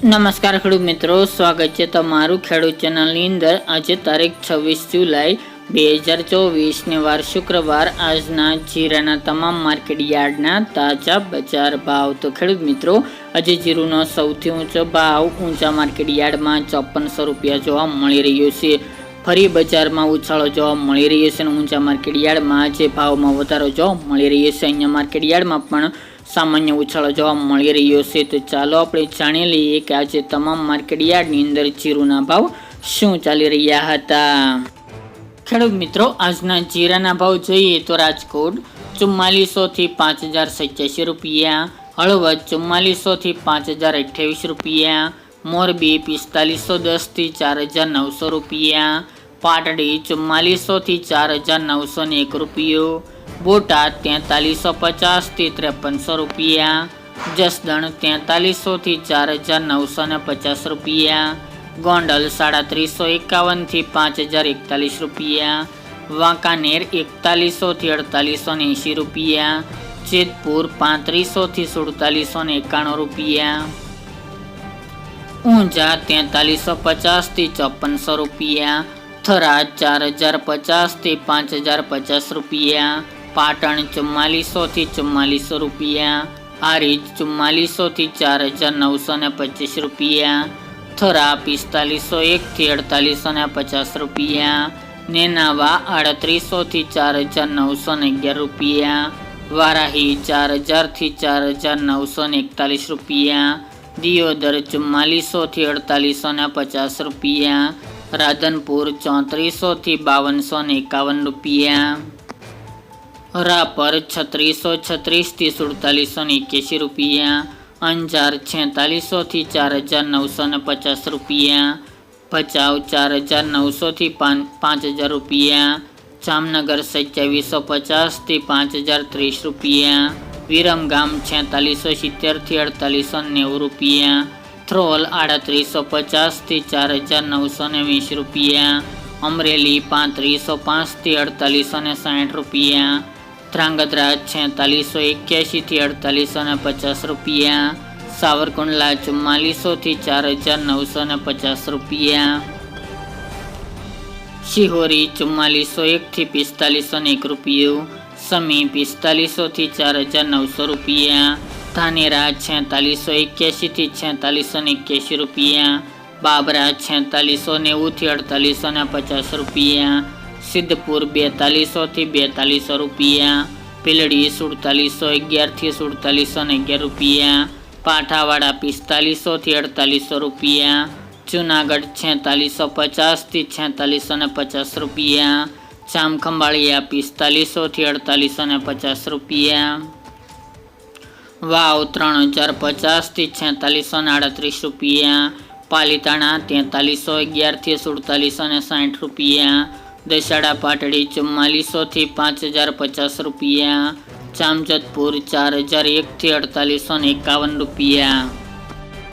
નમસ્કાર ખેડૂત મિત્રો, સ્વાગત છે તમારું ખેડૂત ચેનલની અંદર। આજે તારીખ 26 જુલાઈ 2024 વાર શુક્રવાર। આજના જીરાના તમામ માર્કેટ યાર્ડના તાજા બજાર ભાવ। તો ખેડૂત મિત્રો, આજે જીરુનો સૌથી ઊંચો ભાવ ઊંચા માર્કેટ યાર્ડમાં 5400 રૂપિયા જોવા મળી રહ્યો છે। ફરી બજારમાં ઉછાળો જોવા મળી રહ્યો છે અને ઊંચા માર્કેટ યાર્ડમાં જે ભાવમાં વધારો જોવા મળી રહ્યો છે। અહીંયા માર્કેટ યાર્ડમાં પણ સામાન્ય ઉછાળો જોવા મળી રહ્યો છે। તો ચાલો આપણે જાણી લઈએ કે આજે તમામ માર્કેટ યાર્ડની અંદર જીરુના ભાવ શું ચાલી રહ્યા હતા। ખેડૂત મિત્રો, આજના જીરાના ભાવ જોઈએ તો રાજકોટ 4400 થી 5087 રૂપિયા, હળવદ 4400 થી 5028 રૂપિયા, મોરબી 4510 થી 4900 રૂપિયા, પાટડી 4400 થી 4901 રૂપિયો, બોટાદ 4350 થી 5300 રૂપિયા, જસદણ 4300 થી 4950 રૂપિયા, ગોંડલ 3751 થી 5041 રૂપિયા, વાંકાનેર 4100 થી 4880 રૂપિયા, જેતપુર 3500 થી 4791 રૂપિયા, ઊંઝા 4350 થી 5400 રૂપિયા, થરાદ 4050 થી 5050 રૂપિયા, પાટણ 4400 થી 4400 રૂપિયા, હારીજ 4400 થી 4925 રૂપિયા, થરા 4501 થી 4850 રૂપિયા, નેનાવા 3800 થી 4911 રૂપિયા, વારાહી 4000 થી 4941 રૂપિયા, દિયોદર 4400 થી 4850 રૂપિયા, રાધનપુર 3400 થી 5251 રૂપિયા, રાપર 3636 થી 4781 રૂપિયા, અંજાર 4600 થી 4950 રૂપિયા, ભચાઉ 4900 થી 5000 રૂપિયા, જામનગર 2750 થી 5030 રૂપિયા, વિરમગામ 4670 થી 4890 રૂપિયા, થ્રોલ 3850 થી 4920 રૂપિયા, અમરેલી 3505 થી 4860 રૂપિયા, ધ્રાંગધ્રા 4681 થી 4850 રૂપિયા, સાવરકુંડલા 4400 થી 4950 રૂપિયા, શિહોરી 4401 થી 4501 રૂપિયો, સમી 4500 થી 4900 રૂપિયા, ધાનેરા 4681 થી 4681 રૂપિયા, બાબરા 4690 થી 4850 રૂપિયા, સિદ્ધપુર 4200 થી 4200 રૂપિયા, પીલડી 4711 થી 4711 રૂપિયા, પાઠાવાડા 4500 થી 4800 રૂપિયા, જુનાગઢ 4650 થી 4650 રૂપિયા, જામખંભાળિયા 4500 થી 4850 રૂપિયા, વાવ 3050 થી 4638 રૂપિયા, પાલીતાણા 4311 થી 4760 રૂપિયા, દસાડા પાટડી 4400 થી 5050 રૂપિયા, જામજોધપુર 4001 થી 4851 રૂપિયા।